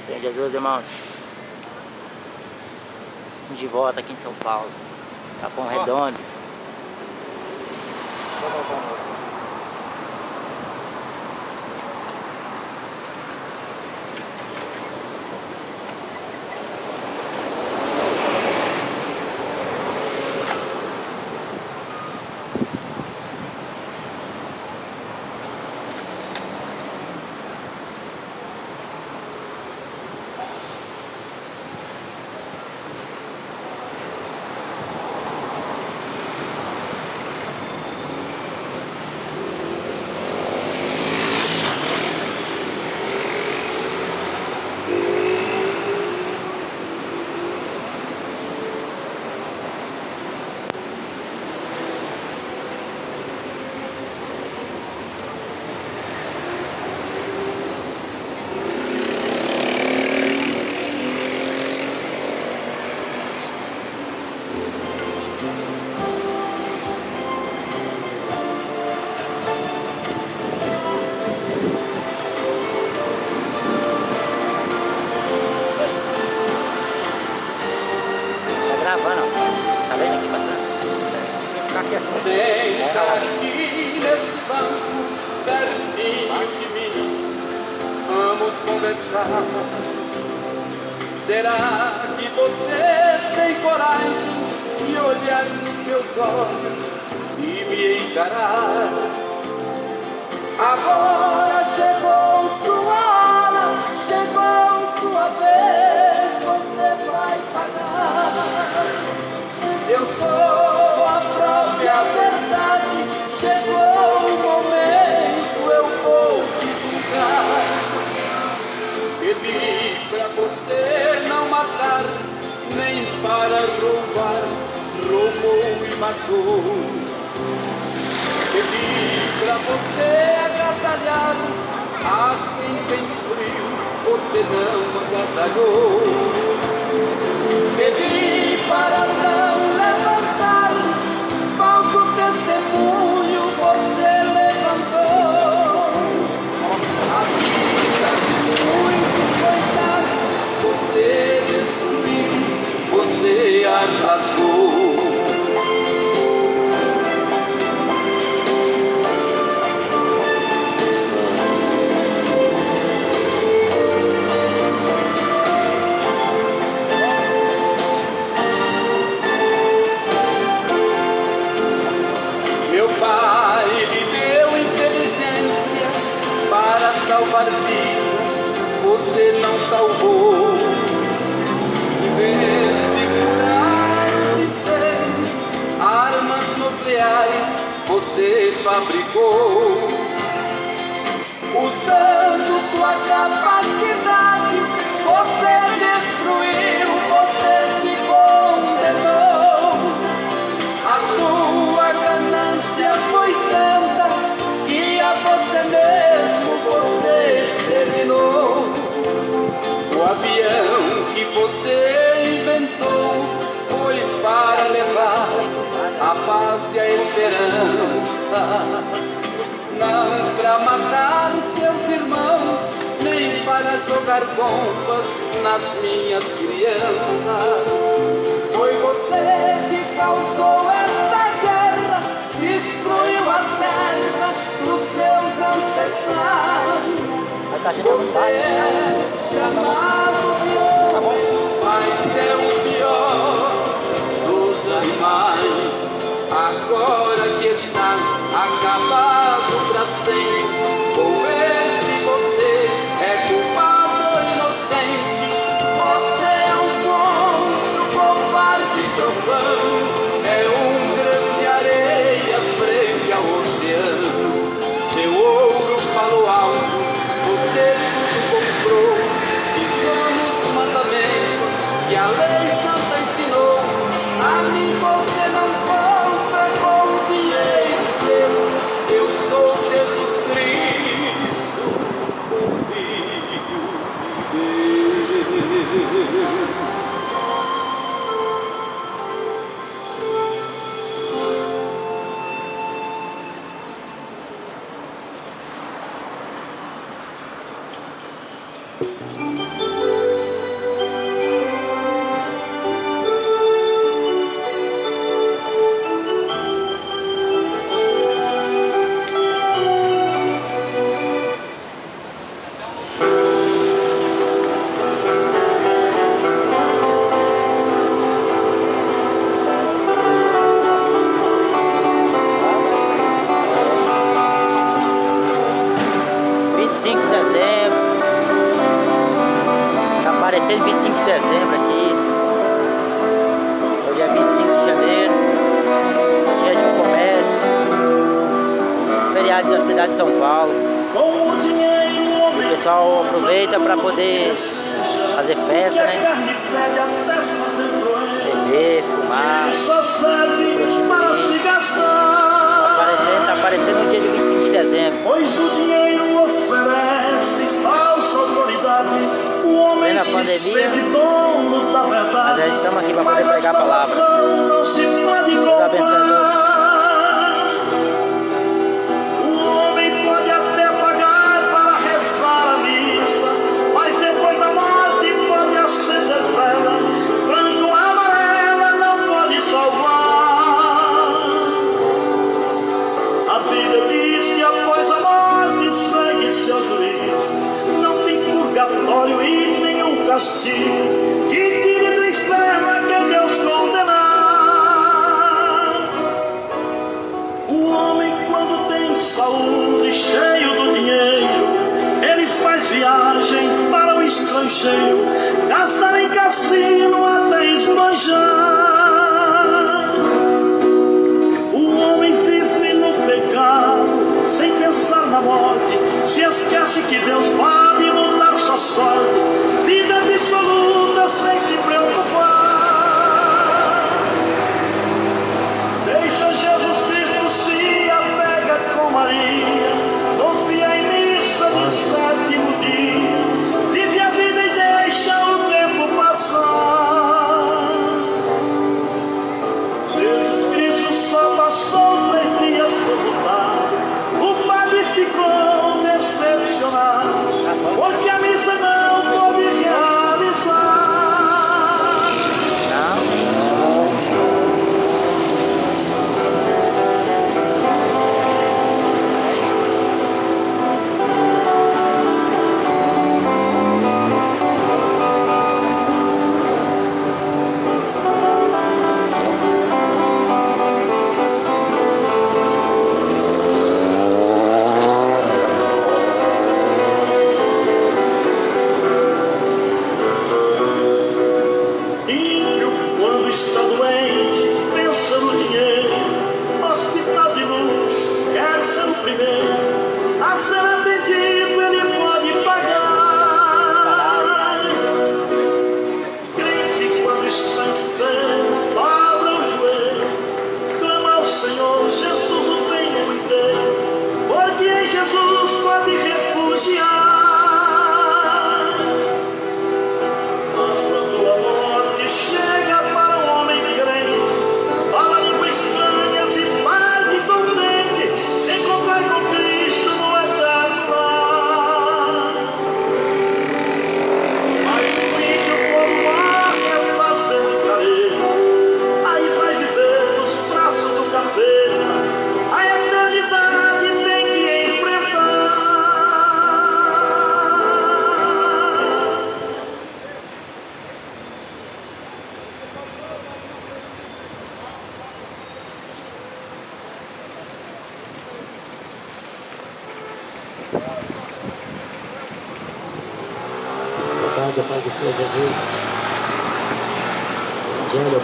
Senhor Jesus, irmãos. Estamos de volta aqui em São Paulo. Capão Redondo. Deixa aqui nesse banco, pertinho de mim, vamos conversar. Será que você tem coragem de olhar nos seus olhos e me encarar? Agora chegou sua hora, chegou sua vez, você vai pagar. Eu sou a própria verdade, chegou o momento, eu vou te julgar. Pedi pra você não matar, nem para roubar, roubou e matou. Pedi pra você agasalhar, a quem tem frio, você não agasalhou. Pedi para não levantar, falso testemunho você levantou. A vida de muitos coitados você destruiu, você arrasou. Salvar vidas, você não salvou. Em vez de curar os enfermos, armas nucleares você fabricou. Usando sua capacidade, você destruiu, você se condenou. A sua ganância foi tanta que a você mesmo você exterminou. O avião que você inventou foi para levar a paz e a esperança, não para matar os seus irmãos, nem para jogar bombas nas minhas crianças. Foi você que causou esta guerra, destruiu a terra dos seus ancestrais. Você é chamado de homem, mas é o pior dos animais. Agora que está acabado pra sempre, vou ver se você é culpado ou inocente. Você é um monstro, covarde, trovão, é um grão de areia frente ao oceano. Seu ouro falou alto, você tudo comprou, pisou nos mandamentos que a lei santa ensinou. A mim você não compra com dinheiro seu, eu sou Jesus Cristo, o Filho de Deus. 25 de dezembro. Tá aparecendo 25 de dezembro aqui. Hoje é 25 de janeiro. Dia de comércio. Feriado da cidade de São Paulo. O pessoal aproveita para poder fazer festa, né? Beber, fumar, se prostituir. Tá aparecendo no dia de 25 de dezembro. Pois o dinheiro oferece falsa autoridade. O homem na se pandemia, sente dono da verdade. Mas já estamos aqui para poder pregar a palavra. Não se pode Deus abençoe a todos. O homem pode até pagar para rezar a missa, mas depois da morte pode acender vela. Branco amarela não pode salvar. A Bíblia diz que após a morte segue seu juízo. Não tem purgatório e nenhum castigo que tire do inferno a quem Deus condenar. O homem, quando tem saúde, cheio do dinheiro, ele faz viagem para o estrangeiro, gastar em cassino até esbanjar. O homem vive no pecado, sem pensar na morte, se esquece que Deus pode mudar sua sorte. Vida absoluta sem se preocupar. Deixa Jesus Cristo, se apega com Maria, confia em missa de sétimo dia, vive a vida e deixa o tempo passar. Jesus Cristo só passou 3 dias sepultado. O padre ficou decepcionado, porque a missa não pôde realizar. Ímpio, quando está doente, pensa no dinheiro. Hospital de luxo, quer ser o primeiro a ser atendido, ele pode pagar. Crente, quando está enfermo, dobra o joelho, clama ao Senhor, Jesus o tempo inteiro, porque em Jesus pode refugiar. Mas quando a morte chega para um homem crente, fala línguas estranhas e parte contente, se encontrar com Cristo no eterno lar. Mas o ímpio povo morre fazendo careta, aí vai viver nos braços do capeta, a eternidade tem que enfrentar. Boa tarde, a paz do Senhor Jesus. Evangelho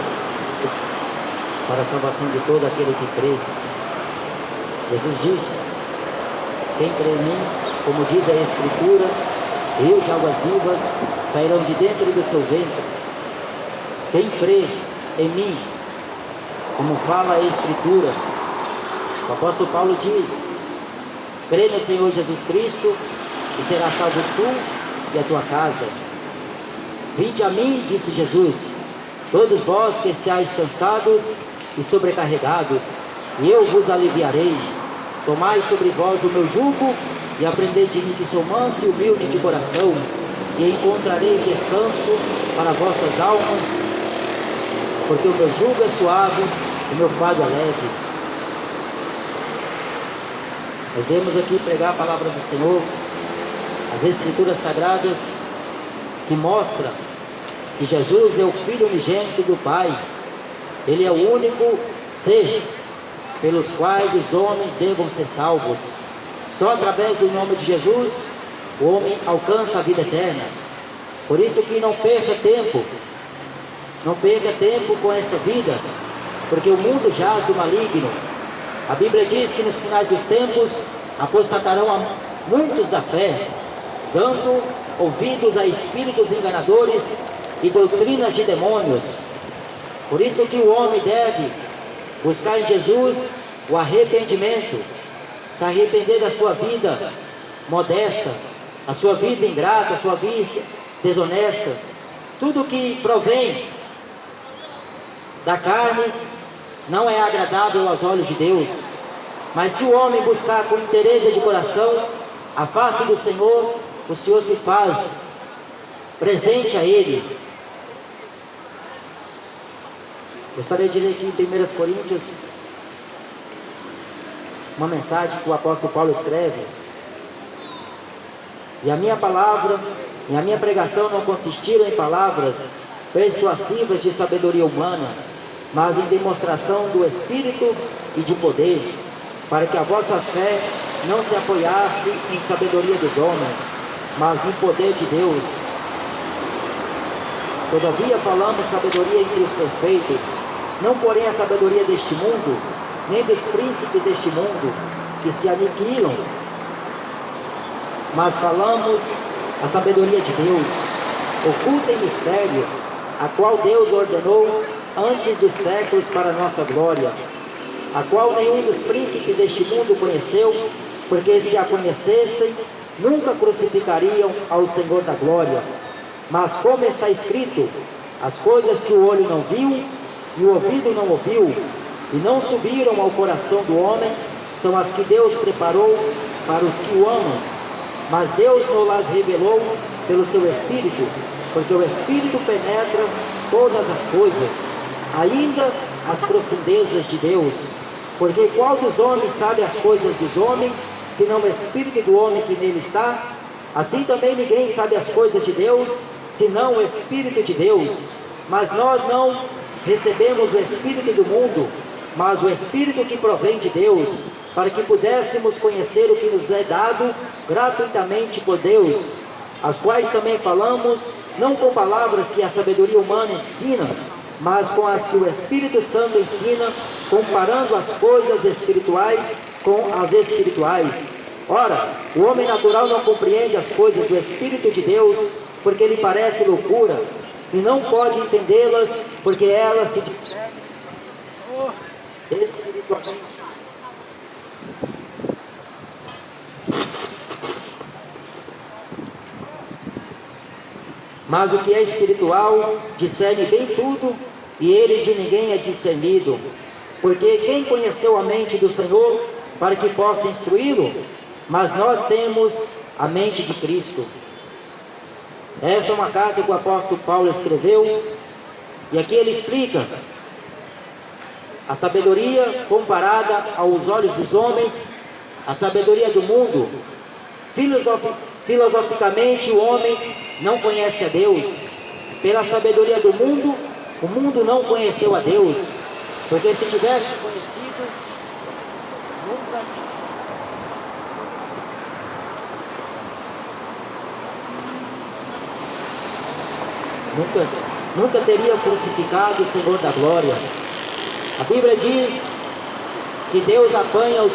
para a salvação de todo aquele que crê. Jesus disse: quem crê em mim, como diz a Escritura, rios de águas vivas sairão de dentro do seu ventre. Quem crê em mim, como fala a Escritura, o apóstolo Paulo diz: crê no Senhor Jesus Cristo e será salvo tu e a tua casa. Vinde a mim, disse Jesus, todos vós que estáis cansados e sobrecarregados, e eu vos aliviarei. Tomai sobre vós o meu jugo e aprendei de mim, que sou manso e humilde de coração, e encontrarei descanso para vossas almas, porque o meu jugo é suave e o meu fardo é leve. Nós viemos aqui pregar a palavra do Senhor, as Escrituras Sagradas, que mostra que Jesus é o Filho unigênito do Pai. Ele é o único ser pelos quais os homens devam ser salvos. Só através do nome de Jesus o homem alcança a vida eterna. Por isso que não perca tempo com essa vida, porque o mundo jaz do maligno. A Bíblia diz que nos finais dos tempos apostatarão muitos da fé, dando ouvidos a espíritos enganadores e doutrinas de demônios. Por isso que o homem deve buscar em Jesus o arrependimento, se arrepender da sua vida modesta, a sua vida ingrata, a sua vida desonesta, tudo que provém da carne não é agradável aos olhos de Deus. Mas se o homem buscar com interesse de coração a face do Senhor, o Senhor se faz presente a ele. Gostaria de ler aqui em 1 Coríntios uma mensagem que o apóstolo Paulo escreve. E a minha palavra e a minha pregação não consistiram em palavras persuasivas de sabedoria humana, mas em demonstração do Espírito e de poder, para que a vossa fé não se apoiasse em sabedoria dos homens, mas no poder de Deus. Todavia falamos sabedoria entre os perfeitos, não porém a sabedoria deste mundo, nem dos príncipes deste mundo, que se aniquilam, mas falamos a sabedoria de Deus, oculta em mistério, a qual Deus ordenou antes dos séculos para nossa glória, a qual nenhum dos príncipes deste mundo conheceu, porque se a conhecessem, nunca crucificariam ao Senhor da glória. Mas como está escrito, as coisas que o olho não viu e o ouvido não ouviu, e não subiram ao coração do homem, são as que Deus preparou para os que o amam. Mas Deus não las revelou pelo seu Espírito, porque o Espírito penetra todas as coisas, ainda as profundezas de Deus. Porque qual dos homens sabe as coisas dos homens, senão o Espírito do homem que nele está? Assim também ninguém sabe as coisas de Deus, senão o Espírito de Deus. Mas nós não recebemos o Espírito do mundo, mas o Espírito que provém de Deus, para que pudéssemos conhecer o que nos é dado gratuitamente por Deus, as quais também falamos, não com palavras que a sabedoria humana ensina, mas com as que o Espírito Santo ensina, comparando as coisas espirituais com as espirituais. Ora, o homem natural não compreende as coisas do Espírito de Deus, porque lhe parece loucura, e não pode entendê-las, porque elas se discernem espiritualmente. Mas o que é espiritual discerne bem tudo, e ele de ninguém é discernido. Porque quem conheceu a mente do Senhor para que possa instruí-lo? Mas nós temos a mente de Cristo. Essa é uma carta que o apóstolo Paulo escreveu, e aqui ele explica a sabedoria comparada aos olhos dos homens, a sabedoria do mundo. Filosoficamente, o homem não conhece a Deus. Pela sabedoria do mundo, o mundo não conheceu a Deus, porque se tivesse conhecido, nunca teria crucificado o Senhor da glória. A Bíblia diz que Deus apanha os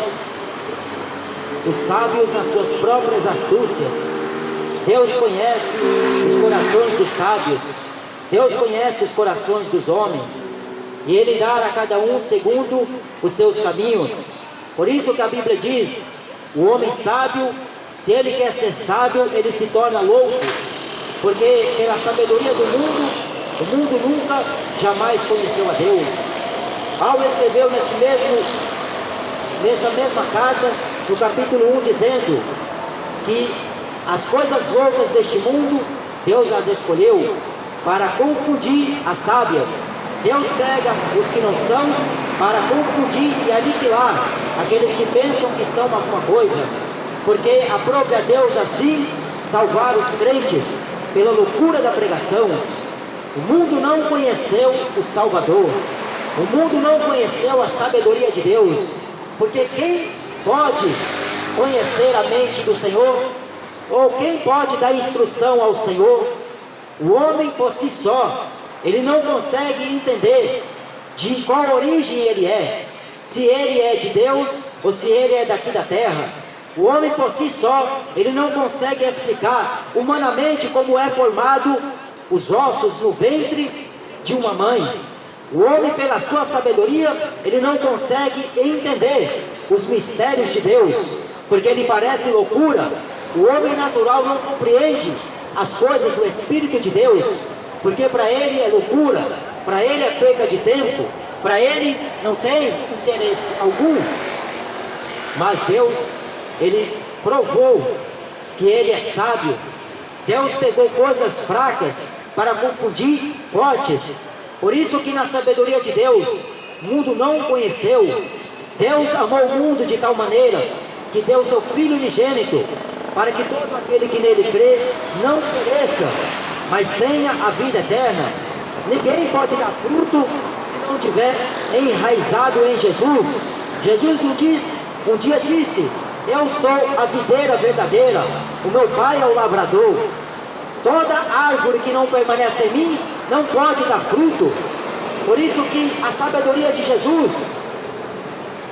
sábios nas suas próprias astúcias. Deus conhece os corações dos sábios, Deus conhece os corações dos homens, e Ele dá a cada um segundo os seus caminhos. Por isso que a Bíblia diz, o homem sábio, se ele quer ser sábio, ele se torna louco, porque pela sabedoria do mundo, o mundo nunca, jamais conheceu a Deus. Paulo escreveu nessa mesma carta, no capítulo 1, dizendo que as coisas loucas deste mundo, Deus as escolheu para confundir as sábias. Deus pega os que não são para confundir e aniquilar aqueles que pensam que são alguma coisa, porque aprove a Deus assim salvar os crentes pela loucura da pregação. O mundo não conheceu o Salvador, o mundo não conheceu a sabedoria de Deus, porque quem pode conhecer a mente do Senhor Ou quem pode dar instrução ao Senhor? O homem por si só, ele não consegue entender de qual origem ele é, se ele é de Deus ou se ele é daqui da terra. O homem por si só, ele não consegue explicar humanamente como é formado os ossos no ventre de uma mãe. O homem, pela sua sabedoria, ele não consegue entender os mistérios de Deus, porque ele parece loucura. O homem natural não compreende as coisas do Espírito de Deus, porque para ele é loucura, para ele é perca de tempo, para ele não tem interesse algum. Mas Deus, ele provou que ele é sábio. Deus pegou coisas fracas para confundir fortes. Por isso que na sabedoria de Deus, o mundo não o conheceu. Deus amou o mundo de tal maneira que deu seu Filho unigênito, para que todo aquele que nele crê não pereça, mas tenha a vida eterna. Ninguém pode dar fruto se não tiver enraizado em Jesus. Jesus um dia disse: eu sou a videira verdadeira, o meu Pai é o lavrador. Toda árvore que não permanece em mim não pode dar fruto. Por isso que a sabedoria de Jesus,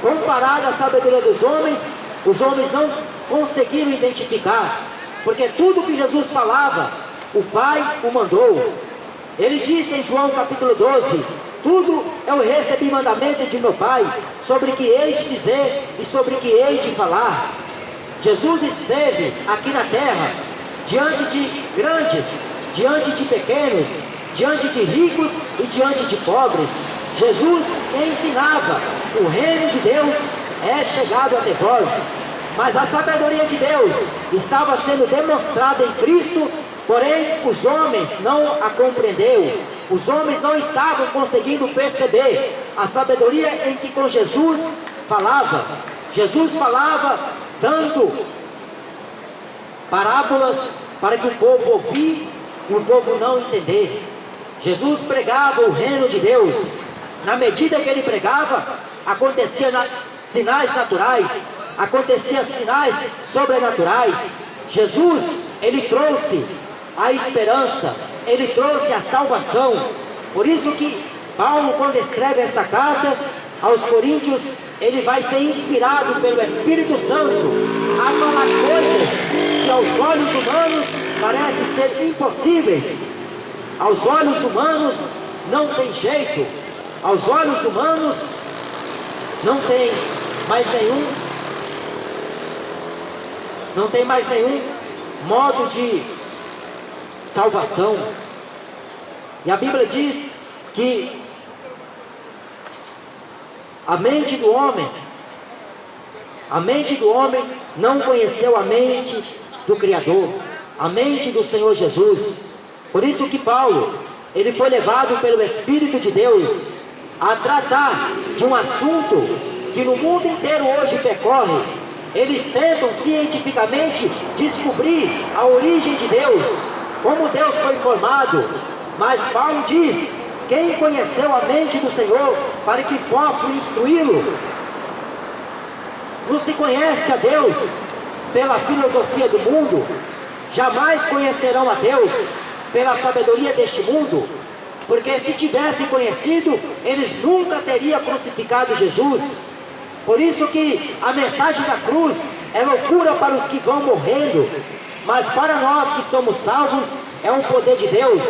comparada à sabedoria dos homens, os homens não conseguiram identificar, porque tudo que Jesus falava, o Pai o mandou. Ele disse em João capítulo 12: tudo eu recebi mandamento de meu Pai, sobre que hei de dizer e sobre que hei de falar. Jesus esteve aqui na terra, diante de grandes, diante de pequenos, diante de ricos e diante de pobres. Jesus ensinava: o reino de Deus é chegado até vós. Mas a sabedoria de Deus estava sendo demonstrada em Cristo, porém os homens não a compreenderam. Os homens não estavam conseguindo perceber a sabedoria em que com Jesus falava. Jesus falava dando parábolas para que o povo ouvisse e o povo não entender. Jesus pregava o reino de Deus. Na medida que ele pregava, acontecia sinais naturais, acontecia sinais sobrenaturais. Jesus, ele trouxe a esperança, ele trouxe a salvação. Por isso que Paulo, quando escreve essa carta aos Coríntios, ele vai ser inspirado pelo Espírito Santo a falar coisas que aos olhos humanos parecem ser impossíveis. Aos olhos humanos não tem jeito, aos olhos humanos não tem mais nenhum modo de salvação. E a Bíblia diz que a mente do homem não conheceu a mente do Criador, a mente do Senhor Jesus. Por isso que Paulo, ele foi levado pelo Espírito de Deus a tratar de um assunto que no mundo inteiro hoje percorre. Eles tentam cientificamente descobrir a origem de Deus, como Deus foi formado. Mas Paulo diz: quem conheceu a mente do Senhor para que possa instruí-lo? Não se conhece a Deus pela filosofia do mundo, jamais conhecerão a Deus pela sabedoria deste mundo, porque se tivessem conhecido, eles nunca teriam crucificado Jesus. Por isso que a mensagem da cruz é loucura para os que vão morrendo, mas para nós que somos salvos é um poder de Deus.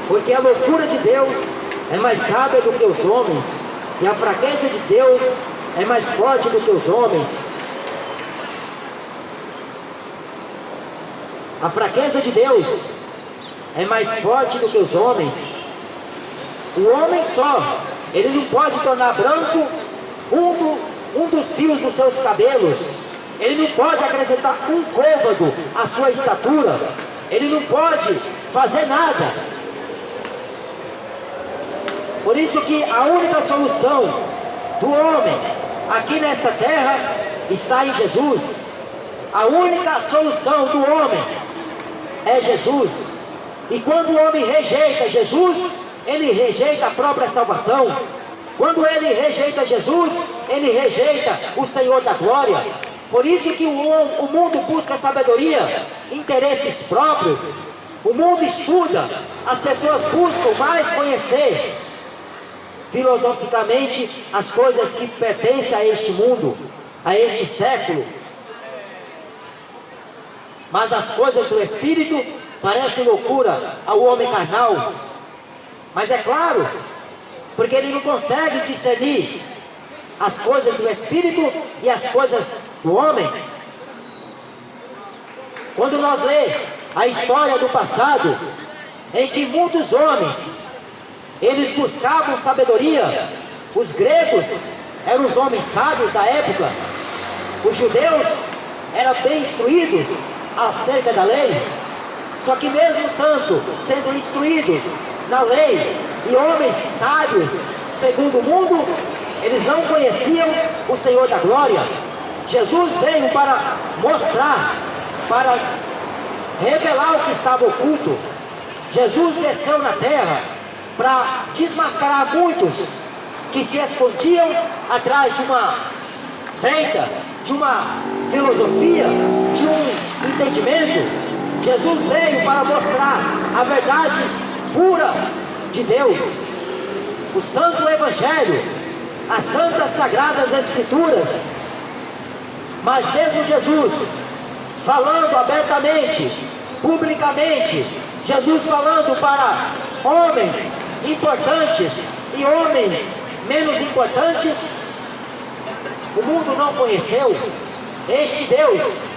Porque a loucura de Deus é mais sábia do que os homens, e a fraqueza de Deus é mais forte do que os homens. A fraqueza de Deus é mais forte do que os homens. O homem só, ele não pode tornar branco um dos fios dos seus cabelos. Ele não pode acrescentar um côvado à sua estatura. Ele não pode fazer nada. Por isso que a única solução do homem aqui nesta terra está em Jesus. A única solução do homem é Jesus. E quando o homem rejeita Jesus, ele rejeita a própria salvação. Quando ele rejeita Jesus, ele rejeita o Senhor da glória. Por isso que o mundo busca sabedoria, interesses próprios. O mundo estuda, as pessoas buscam mais conhecer filosoficamente as coisas que pertencem a este mundo, a este século. Mas as coisas do Espírito parecem loucura ao homem carnal. Mas é claro, porque ele não consegue discernir as coisas do Espírito e as coisas do homem. Quando nós lemos a história do passado, em que muitos homens, eles buscavam sabedoria. Os gregos eram os homens sábios da época. Os judeus eram bem instruídos acerca da lei. Só que mesmo tanto sendo instruídos na lei e homens sábios segundo o mundo, eles não conheciam o Senhor da glória. Jesus veio para mostrar, para revelar o que estava oculto. Jesus desceu na terra para desmascarar muitos que se escondiam atrás de uma seita, de uma filosofia, de um entendimento. Jesus veio para mostrar a verdade pura de Deus, o santo evangelho, as santas sagradas escrituras. Mas mesmo Jesus falando abertamente, publicamente, Jesus falando para homens importantes e homens menos importantes, o mundo não conheceu este Deus.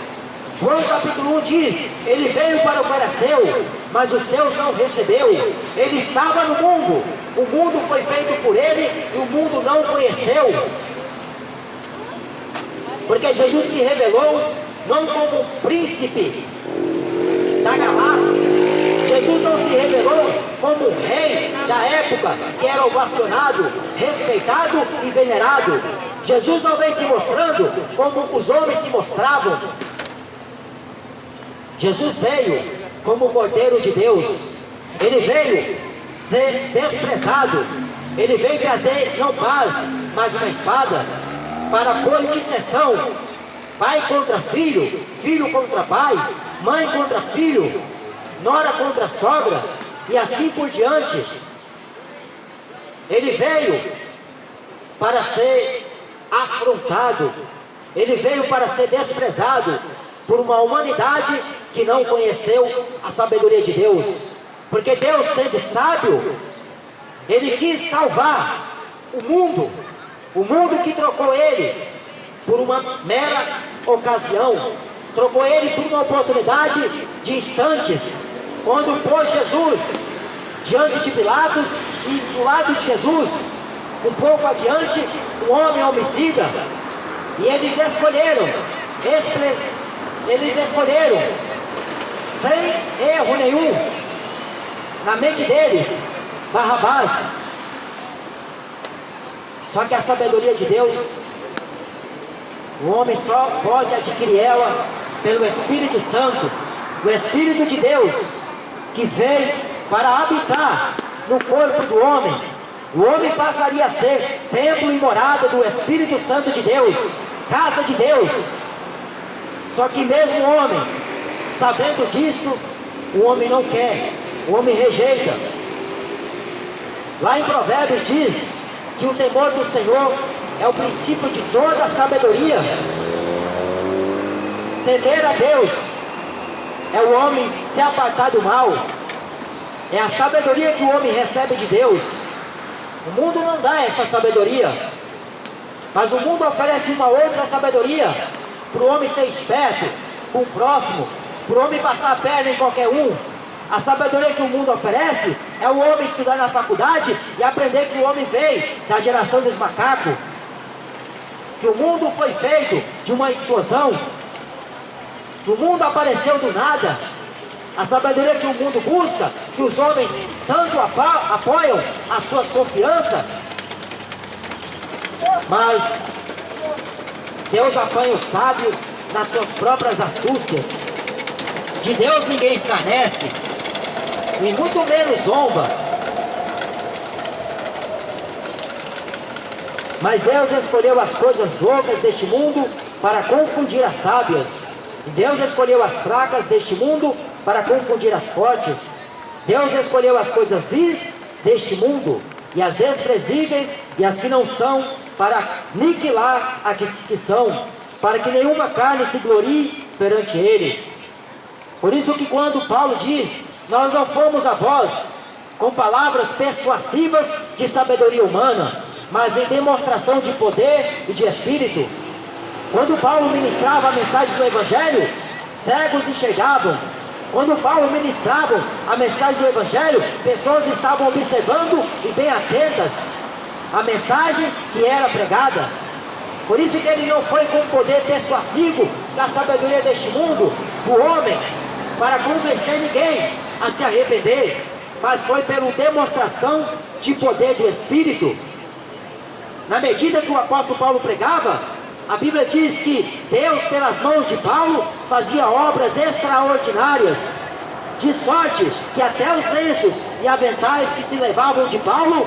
João capítulo 1 diz: ele veio para o que era seu, mas os seus não recebeu. Ele estava no mundo, o mundo foi feito por ele e o mundo não o conheceu. Porque Jesus se revelou não como príncipe da galáxia. Jesus não se revelou como rei da época, que era ovacionado, respeitado e venerado. Jesus não veio se mostrando como os homens se mostravam. Jesus veio como o Cordeiro de Deus. Ele veio ser desprezado. Ele veio trazer não paz, mas uma espada, para pôr dissensão, pai contra filho, filho contra pai, mãe contra filho, nora contra sogra, e assim por diante. Ele veio para ser afrontado. Ele veio para ser desprezado por uma humanidade que não conheceu a sabedoria de Deus. Porque Deus, sendo sábio, ele quis salvar o mundo que trocou ele por uma mera ocasião, trocou ele por uma oportunidade de instantes, quando pôs Jesus diante de Pilatos e do lado de Jesus, um pouco adiante, um homem homicida, e eles escolheram sem erro nenhum na mente deles, Barrabás. Só que a sabedoria de Deus, o homem só pode adquirir ela pelo Espírito Santo, o Espírito de Deus, que veio para habitar no corpo do homem. O homem passaria a ser templo e morada do Espírito Santo de Deus, casa de Deus. Só que mesmo o homem, sabendo disso, o homem não quer, o homem rejeita. Lá em Provérbios diz que o temor do Senhor é o princípio de toda a sabedoria. Temer a Deus é o homem se apartar do mal. É a sabedoria que o homem recebe de Deus. O mundo não dá essa sabedoria, mas o mundo oferece uma outra sabedoria, para o homem ser esperto com o próximo, para o homem passar a perna em qualquer um. A sabedoria que o mundo oferece é o homem estudar na faculdade e aprender que o homem veio da geração dos macacos, que o mundo foi feito de uma explosão, que o mundo apareceu do nada. A sabedoria que o mundo busca, que os homens tanto apoiam as suas confianças, mas Deus apanha os sábios nas suas próprias astúcias. De Deus ninguém escarnece, e muito menos zomba. Mas Deus escolheu as coisas loucas deste mundo para confundir as sábias. E Deus escolheu as fracas deste mundo para confundir as fortes. Deus escolheu as coisas vis deste mundo e as desprezíveis e as que não são, para aniquilar as que são, para que nenhuma carne se glorie perante Ele. Por isso que quando Paulo diz: nós não fomos a vós com palavras persuasivas de sabedoria humana, mas em demonstração de poder e de Espírito. Quando Paulo ministrava a mensagem do Evangelho, cegos enxergavam. Quando Paulo ministrava a mensagem do Evangelho, pessoas estavam observando e bem atentas à mensagem que era pregada. Por isso que ele não foi com o poder persuasivo da sabedoria deste mundo, o homem, para convencer ninguém a se arrepender, mas foi pela demonstração de poder do Espírito. Na medida que o apóstolo Paulo pregava, a Bíblia diz que Deus, pelas mãos de Paulo, fazia obras extraordinárias, de sorte que até os lenços e aventais que se levavam de Paulo,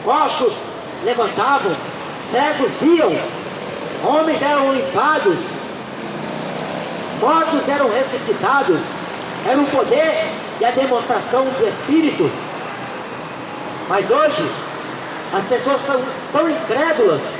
coxos levantavam, cegos viam, homens eram limpados, mortos eram ressuscitados. Era o poder e a demonstração do Espírito. Mas hoje as pessoas estão tão incrédulas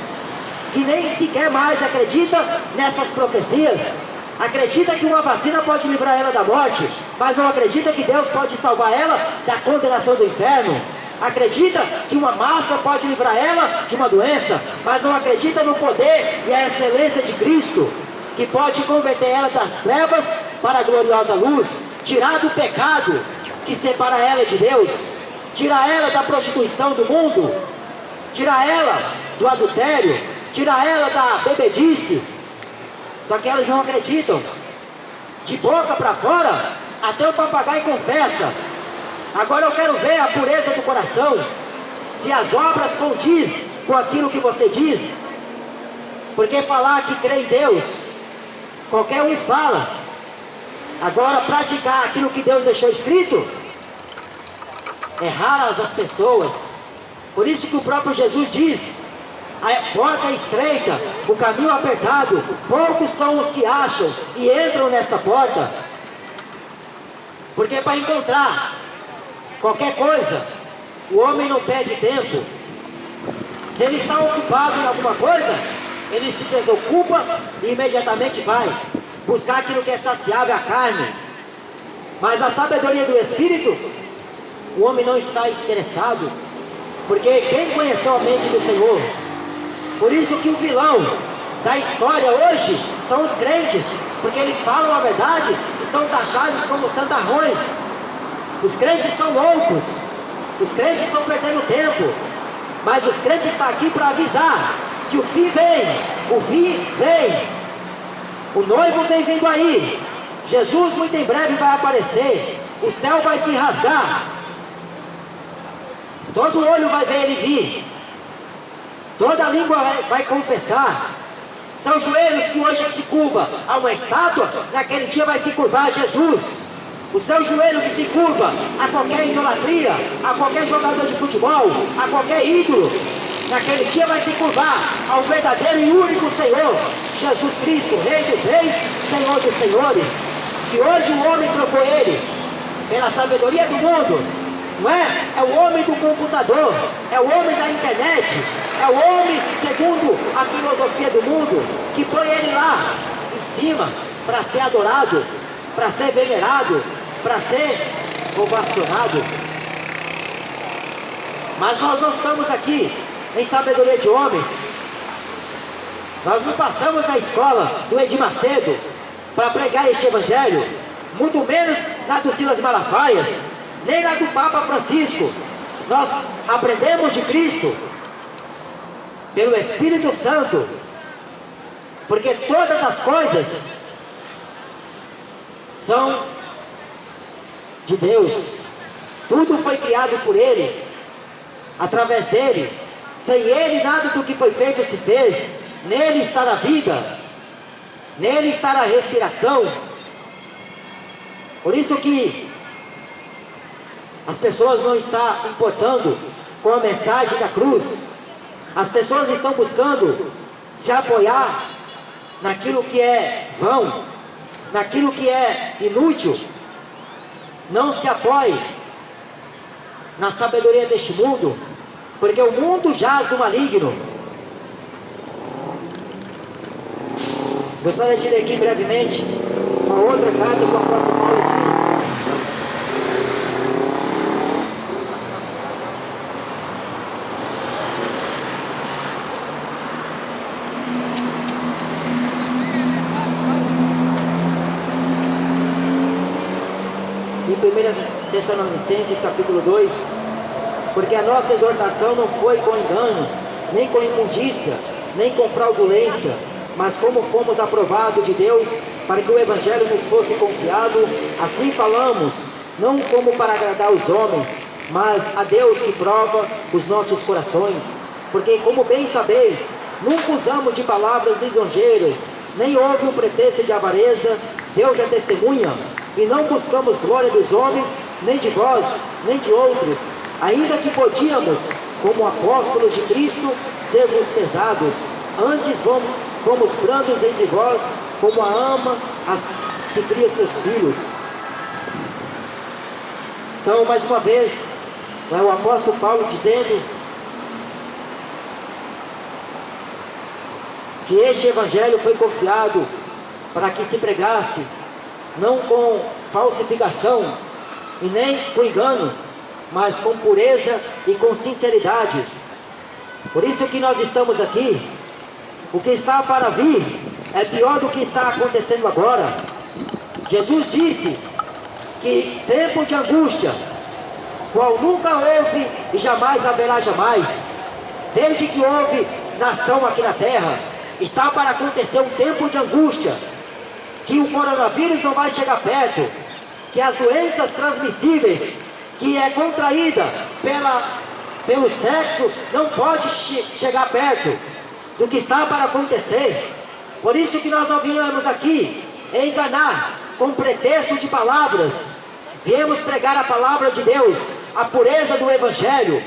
que nem sequer mais acredita nessas profecias. Acredita que uma vacina pode livrar ela da morte, mas não acredita que Deus pode salvar ela da condenação do inferno. Acredita que uma máscara pode livrar ela de uma doença, mas não acredita no poder e a excelência de Cristo, que pode converter ela das trevas para a gloriosa luz, tirar do pecado que separa ela de Deus, tirar ela da prostituição do mundo, tirar ela do adultério, tirar ela da bebedice. Só que elas não acreditam. De boca para fora, até o papagaio confessa. Agora eu quero ver a pureza do coração, se as obras condiz com aquilo que você diz. Porque falar que crê em Deus, qualquer um fala. Agora praticar aquilo que Deus deixou escrito, é raras as pessoas. Por isso que o próprio Jesus diz: a porta é estreita, o caminho apertado, poucos são os que acham e entram nesta porta. Porque para encontrar qualquer coisa, o homem não perde tempo. Se ele está ocupado em alguma coisa, ele se desocupa e imediatamente vai buscar aquilo que é saciável, a carne. Mas a sabedoria do Espírito, o homem não está interessado, porque quem conheceu a mente do Senhor? Por isso que o vilão da história hoje são os crentes, porque eles falam a verdade e são taxados como santarrões. Os crentes são loucos, os crentes estão perdendo tempo, mas os crentes estão aqui para avisar que o fim vem, o fim vem. O noivo vem vindo aí. Jesus muito em breve vai aparecer. O céu vai se rasgar. Todo olho vai ver ele vir. Toda língua vai confessar. São joelhos que hoje se curva a uma estátua, naquele dia vai se curvar a Jesus. O seu joelho que se curva a qualquer idolatria, a qualquer jogador de futebol, a qualquer ídolo, naquele dia vai se curvar ao verdadeiro e único Senhor, Jesus Cristo, Rei dos Reis, Senhor dos Senhores. E hoje o homem trocou ele pela sabedoria do mundo, não é? É o homem do computador, é o homem da internet, é o homem segundo a filosofia do mundo, que põe ele lá em cima para ser adorado, para ser venerado, para ser ovacionado. Mas nós não estamos aqui em sabedoria de homens. Nós não passamos na escola do Edir Macedo para pregar este evangelho, muito menos na do Silas Malafaias, nem na do Papa Francisco. Nós aprendemos de Cristo pelo Espírito Santo, porque todas as coisas são de Deus. Tudo foi criado por Ele, através dele. Sem ele nada do que foi feito se fez. Nele está a vida, nele está a respiração. Por isso que as pessoas não estão importando com a mensagem da cruz, As pessoas estão buscando se apoiar naquilo que é vão, naquilo que é inútil. Não se apoie na sabedoria deste mundo, porque o mundo jaz do maligno. Gostaria de ler aqui brevemente uma outra carta que o apóstolo Paulo diz. Em 1 Tessalonicenses capítulo 2, porque a nossa exortação não foi com engano, nem com imundícia, nem com fraudulência, mas como fomos aprovados de Deus, para que o Evangelho nos fosse confiado, assim falamos, não como para agradar os homens, mas a Deus que prova os nossos corações. Porque, como bem sabeis, nunca usamos de palavras lisonjeiras, nem houve um pretexto de avareza. Deus é testemunha, e não buscamos glória dos homens, nem de vós, nem de outros, ainda que podíamos, como apóstolos de Cristo, ser-vos pesados. Antes fomos brandos entre vós, como a ama que cria seus filhos. Então, mais uma vez, o apóstolo Paulo dizendo que este evangelho foi confiado para que se pregasse, não com falsificação e nem com engano, mas com pureza e com sinceridade. Por isso que nós estamos aqui. O que está para vir é pior do que está acontecendo agora. Jesus disse que tempo de angústia, qual nunca houve e jamais haverá jamais, desde que houve nação aqui na terra, está para acontecer um tempo de angústia, que o coronavírus não vai chegar perto, que as doenças transmissíveis, que é contraída pelo sexo, não pode chegar perto do que está para acontecer. Por isso que nós não viemos aqui enganar com pretexto de palavras. Viemos pregar a palavra de Deus, a pureza do Evangelho.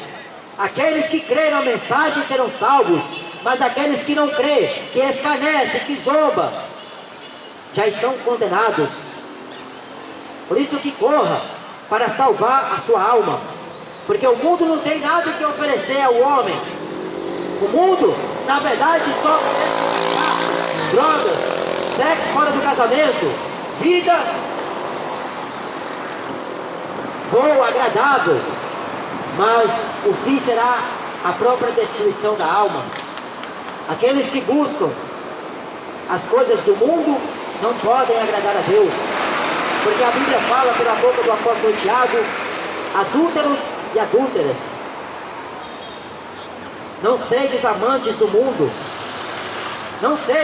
Aqueles que creem na mensagem serão salvos, mas aqueles que não creem, que escarnecem, que zombam, já estão condenados. Por isso que corra para salvar a sua alma, porque o mundo não tem nada que oferecer ao homem. O mundo, na verdade, só oferece drogas, sexo fora do casamento, vida boa, agradável, mas o fim será a própria destruição da alma. Aqueles que buscam as coisas do mundo não podem agradar a Deus, porque a Bíblia fala pela boca do apóstolo Tiago: adúlteros e adúlteras, não sedes amantes do mundo, não sejam